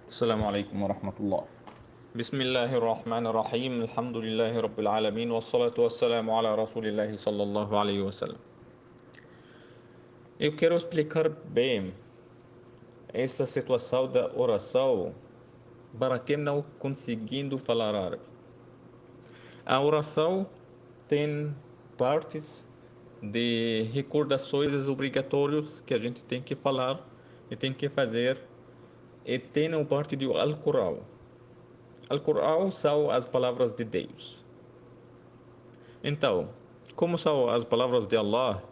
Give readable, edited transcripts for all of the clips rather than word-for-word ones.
السلام عليكم ورحمة الله. بسم الله الرحمن الرحيم. الحمد لله رب العالمين والصلاة والسلام على رسول الله صلى الله عليه وسلم. Eu quero explicar bem essa situação da oração para quem não conseguindo falar árabe. A oração tem partes de recordações obrigatórias que a gente tem que falar e tem que fazer, e tem a parte do Alcorão. Alcorão são as palavras de Deus. Então, como são as palavras de Allah,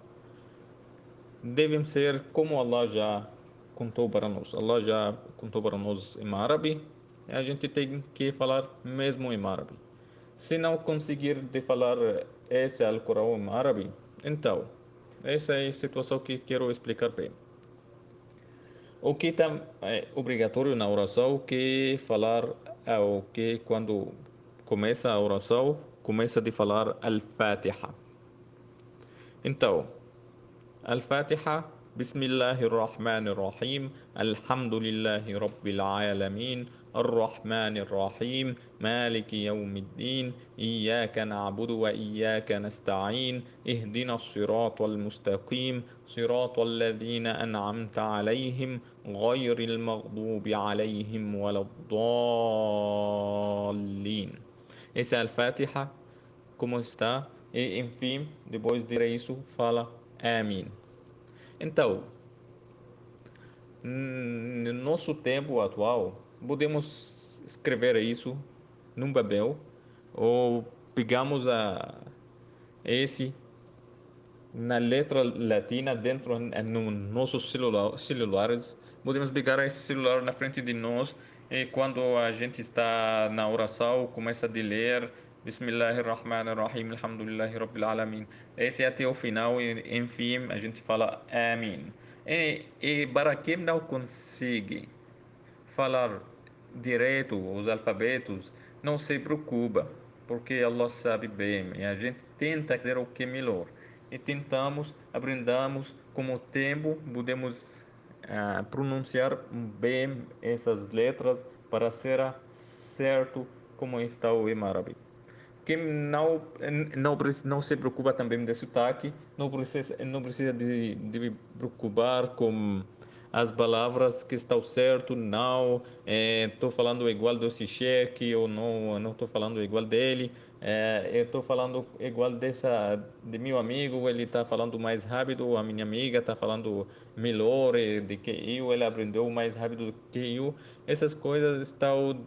devem ser como Allah já contou para nós. Allah já contou para nós em árabe, e a gente tem que falar mesmo em árabe. Se não conseguir de falar esse Alcorão em árabe, então, essa é a situação que quero explicar bem. O que é obrigatório na oração que falar o que quando começa a oração, começa de falar Al-Fatiha. Então, الفاتحة بسم الله الرحمن الرحيم الحمد لله رب العالمين الرحمن الرحيم مالك يوم الدين إياك نعبد وإياك نستعين اهدنا الصراط المستقيم صراط الذين أنعمت عليهم غير المغضوب عليهم ولا الضالين. Essa é a Fatiha, como está, e enfim, depois de isso, fala Amin. Então, no nosso tempo atual, podemos escrever isso num papel ou pegamos esse na letra latina dentro no nossos celulares. Podemos pegar esse celular na frente de nós e quando a gente está na oração, começa a ler Bismillahirrahmanirrahim, Alhamdulillahi Rabbil Alamin. Esse é até o final e, enfim, a gente fala Amin. E para quem não consegue falar direito os alfabetos, não se preocupa, porque Allah sabe bem e a gente tenta fazer o que é melhor. E tentamos, aprendamos com o tempo, podemos pronunciar bem essas letras para ser certo como está o em árabe. Quem não se preocupa também de sotaque, não precisa de preocupar com as palavras que estão certo, não, estou falando igual desse cheque ou não estou falando igual dele, eu estou falando igual de meu amigo, ele está falando mais rápido, a minha amiga está falando melhor de que eu, ele aprendeu mais rápido do que eu. Essas coisas estão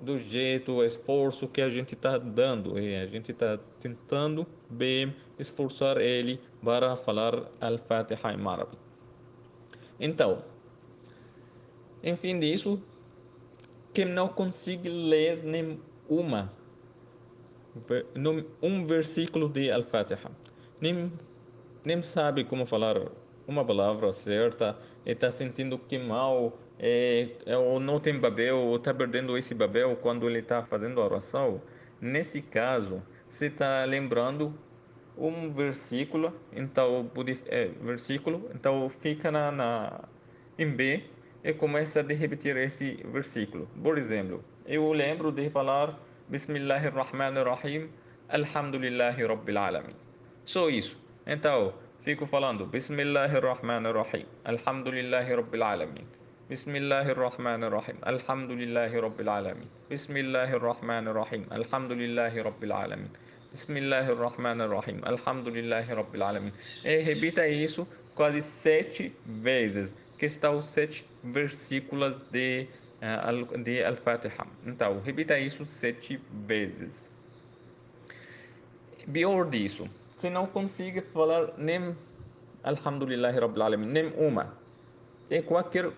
do jeito, o esforço que a gente está dando, e a gente está tentando bem esforçar ele para falar Al-Fatiha em árabe. Então, enfim disso, quem não consegue ler nem uma, um versículo de Al-Fatiha, nem, nem sabe como falar uma palavra certa, e está sentindo que mal, ou não tem papel, ou está perdendo esse papel quando ele está fazendo a oração. Nesse caso, você está lembrando um versículo, então fica em B e começa a repetir esse versículo. Por exemplo, eu lembro de falar Bismillahirrahmanirrahim, Alhamdulillahi Rabbil Alamin. Só isso. Então, fico falando Bismillahirrahmanirrahim, Alhamdulillahi Rabbil Alamin. Bismillahirrahmanirrahim, Alhamdulillahi Rabbil Alamin. Bismillahirrahmanirrahim, Alhamdulillahi Rabbil Alamin. Bismillahirrahmanirrahim, Alhamdulillahi Rabbil Alamin. E repita isso quase 7 vezes, que estão 7 versículos de Al-Fatiha. Então, repita isso 7 vezes. Pior disso, se não consegue falar nem Alhamdulillahi Rabbil Alamin, nem uma, e qualquer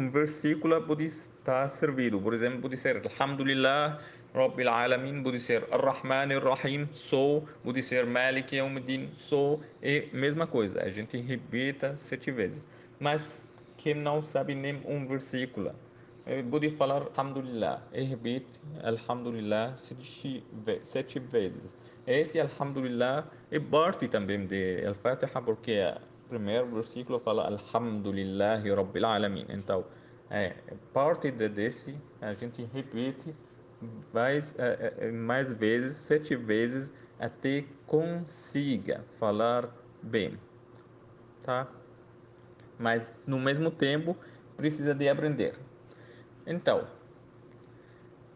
versículo pode estar servido. Por exemplo, pode ser Alhamdulillah Rabbil Alamin, pode ser Ar-Rahman Ar-Rahim, sou, pode ser Malik Yawmiddin, sou, e mesma coisa, a gente repita 7 vezes. Mas quem não sabe nem um versículo, pode falar Alhamdulillah e repite Alhamdulillah 7 vezes. Esse Alhamdulillah é parte também de Al-Fatiha, porque o primeiro versículo fala Alhamdulillahi Rabbil Alamin. Então, Parte desse a gente repete mais vezes, 7 vezes, até consiga falar bem, tá? Mas no mesmo tempo precisa de aprender. Então,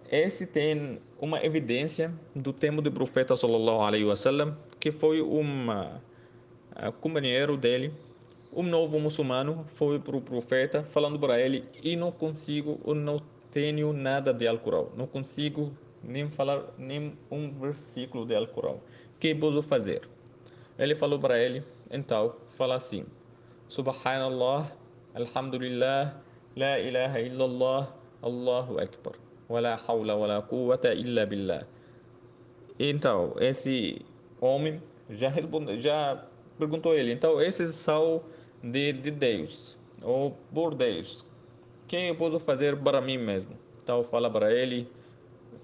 esse tem uma evidência do tempo do profeta sallallahu alaihi wasallam, que foi companheiro dele, um novo muçulmano, foi para o profeta falando para ele: e não consigo, eu não tenho nada de Alcorão, não consigo nem falar nem um versículo de Alcorão. O que posso fazer? Ele falou para ele: então, fala assim: Subhanallah, Alhamdulillah, La ilaha illallah, Allahu Akbar, wa la hawla wa la quwwata illa billah. Então, esse homem já perguntou ele: então, esses são de Deus, ou por Deus. O que eu posso fazer para mim mesmo? Então, fala para ele: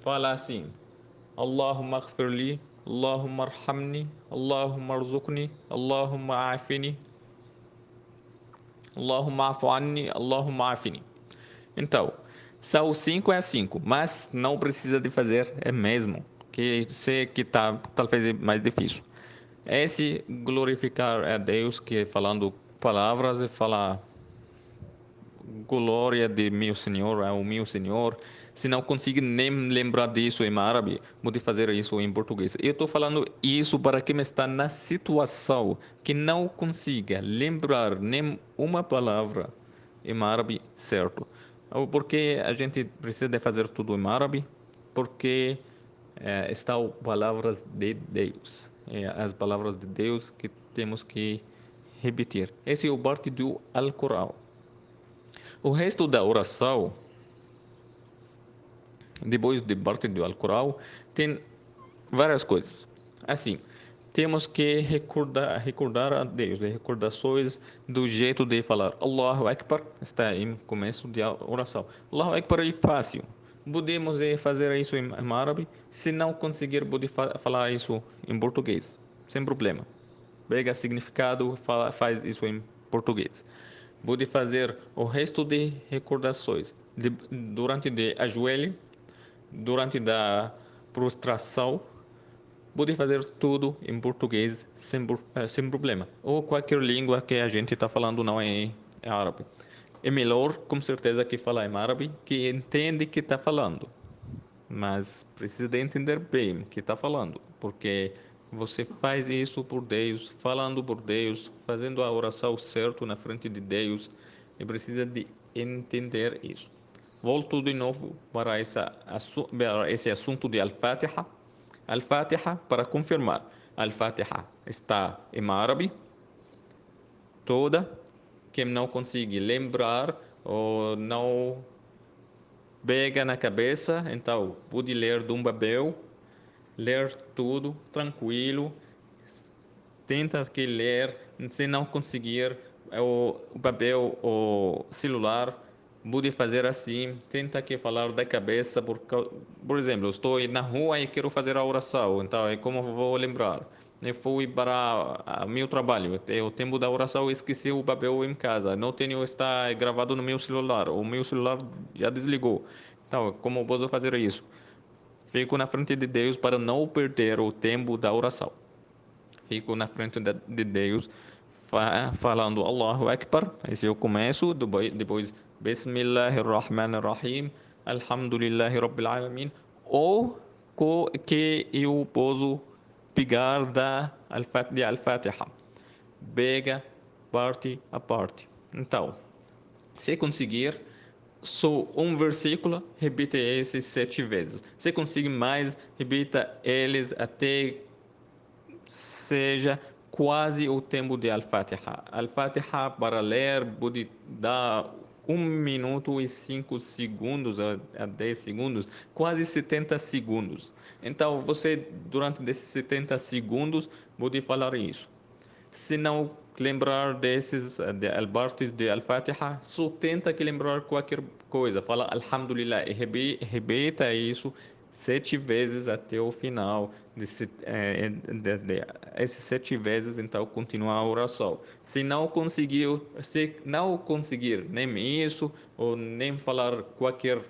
fala assim: Allahumma aghfirli, Allahumma arhamni, Allahumma arzuqni, Allahumma afini, Allahumma afu anni, Allahumma afini. Então, são 5 mas não precisa de fazer é mesmo, que sei que talvez é mais difícil. Esse glorificar a Deus, que falando palavras e falar glória de meu Senhor, ao meu Senhor. Se não consigo nem lembrar disso em árabe, vou fazer isso em português. Eu estou falando isso para quem está na situação que não consiga lembrar nem uma palavra em árabe certo. Porque a gente precisa de fazer tudo em árabe? Porque estão palavras de Deus. As palavras de Deus que temos que repetir. Esse é o parte do Alcorão. O resto da oração, depois de parte do Alcorão, tem várias coisas. Assim, temos que recordar a Deus, de recordações do jeito de falar Allahu Akbar, está em começo de oração. Allahu Akbar é fácil. Podemos fazer isso em árabe, se não conseguir, pode falar isso em português, sem problema. Pega significado, faz isso em português. Pode fazer o resto de recordações durante de ajoelho, durante da prostração. Pode fazer tudo em português sem problema. Ou qualquer língua que a gente está falando não é árabe. É melhor, com certeza, que falar em árabe, que entende que está falando, mas precisa de entender bem o que está falando, porque você faz isso por Deus, falando por Deus, fazendo a oração certo na frente de Deus, e precisa de entender isso. Volto de novo para esse assunto de Al-Fatiha. Al-Fatiha, para confirmar, Al-Fatiha está em árabe, toda. Quem não consegue lembrar ou não pega na cabeça, então pude ler de um papel, ler tudo tranquilo, tenta que ler, se não conseguir o papel ou celular, pude fazer assim, tenta que falar da cabeça, por exemplo, eu estou na rua e quero fazer a oração, então é como vou lembrar. Eu fui para o meu trabalho, o tempo da oração, esqueci o papel em casa, não tenho, está gravado no meu celular, o meu celular já desligou. Então, como posso fazer isso? Fico na frente de Deus para não perder o tempo da oração. Fico na frente de Deus falando Allahu Akbar. Esse eu começo, depois Bismillahirrahmanirrahim, Alhamdulillahi Rabbil Alamin. Ou que eu posso pegar de Al-Fatiha. Pega parte a parte. Então, se conseguir, só um versículo, repita esses 7 vezes. Se conseguir mais, repita eles até seja quase o tempo de Al-Fatiha. Al-Fatiha, para ler, pode dar 1 minuto e 5 segundos a 10 segundos, quase 70 segundos. Então, você, durante esses 70 segundos, pode falar isso. Se não lembrar desses partes de Al-Fatiha, só tenta que lembrar qualquer coisa. Fala Alhamdulillah e repita isso sete vezes até o final. Esses sete vezes, então, continua a oração. Se não conseguir nem isso, ou nem falar qualquer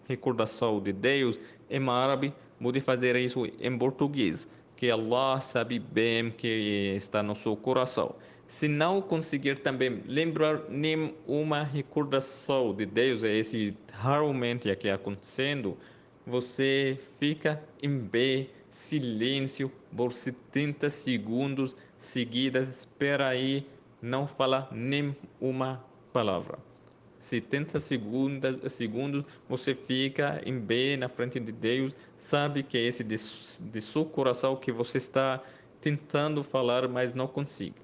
recordação de Deus em árabe, pode fazer isso em português, que Allah sabe bem que está no seu coração. Se não conseguir também lembrar nenhuma recordação de Deus, é esse raramente aqui acontecendo, você fica em pé, silêncio, por 70 segundos seguidas, espera aí, não fala nem uma palavra. 70 segundos você fica em pé na frente de Deus, sabe que é esse de seu coração que você está tentando falar, mas não consegue.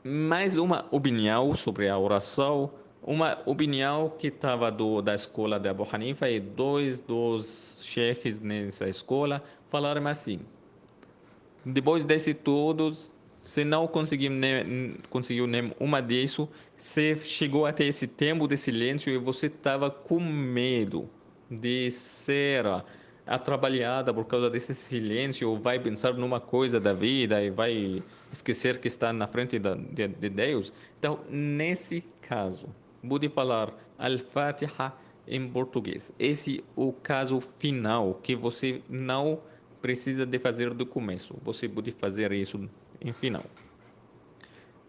Mais uma opinião sobre a oração, uma opinião que estava da escola de Abu Hanifa e dois dos cheques nessa escola falaram assim: depois desse todos, se não conseguiu nem uma disso, você chegou até esse tempo de silêncio e você estava com medo de ser atrapalhada por causa desse silêncio, ou vai pensar numa coisa da vida e vai esquecer que está na frente de Deus. Então, nesse caso, pode falar Al-Fatiha em português. Esse é o caso final que você não precisa de fazer do começo. Você pode fazer isso em final.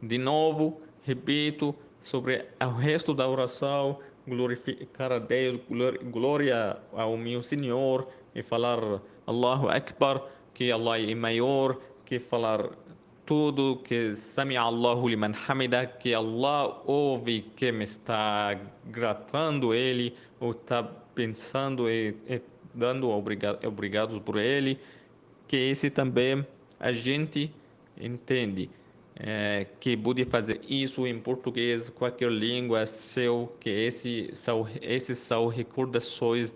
De novo, repito, sobre o resto da oração, glorificar a Deus, glória ao meu Senhor, e falar Allahu Akbar, que Allah é maior, que falar tudo, que Sami Allahu liman hamida, que Allah ouve que me está gratando Ele, ou está pensando e dando obrigados por Ele, que esse também a gente entende que pode fazer isso em português, qualquer língua seu, que esses são recordações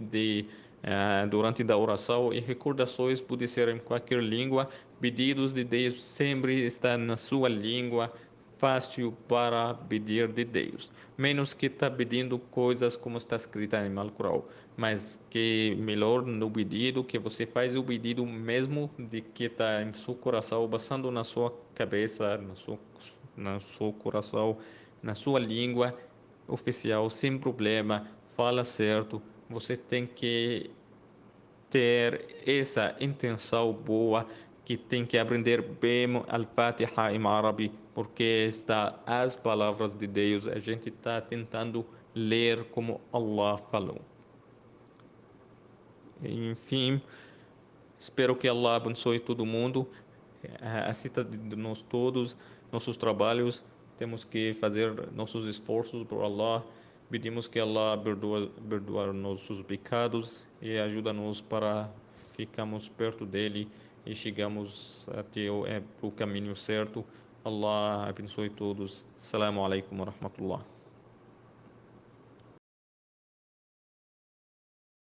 durante a oração, e recordações pode ser em qualquer língua, pedidos de Deus sempre está na sua língua, fácil para pedir de Deus, menos que está pedindo coisas como está escrita em Alcorão, mas que melhor no pedido que você faz o pedido mesmo de que está em seu coração, passando na sua cabeça, no seu coração, na sua língua oficial, sem problema, fala certo. Você tem que ter essa intenção boa, que tem que aprender bem Al-Fatiha em árabe, porque está as palavras de Deus, a gente está tentando ler como Allah falou. Enfim, espero que Allah abençoe todo mundo, aceita de nós todos, nossos trabalhos, temos que fazer nossos esforços por Allah, pedimos que Allah perdoa nossos pecados e ajuda-nos para ficarmos perto dele e chegamos até o caminho certo. Allah abençoe todos. Assalamu alaikum wa rahmatullah.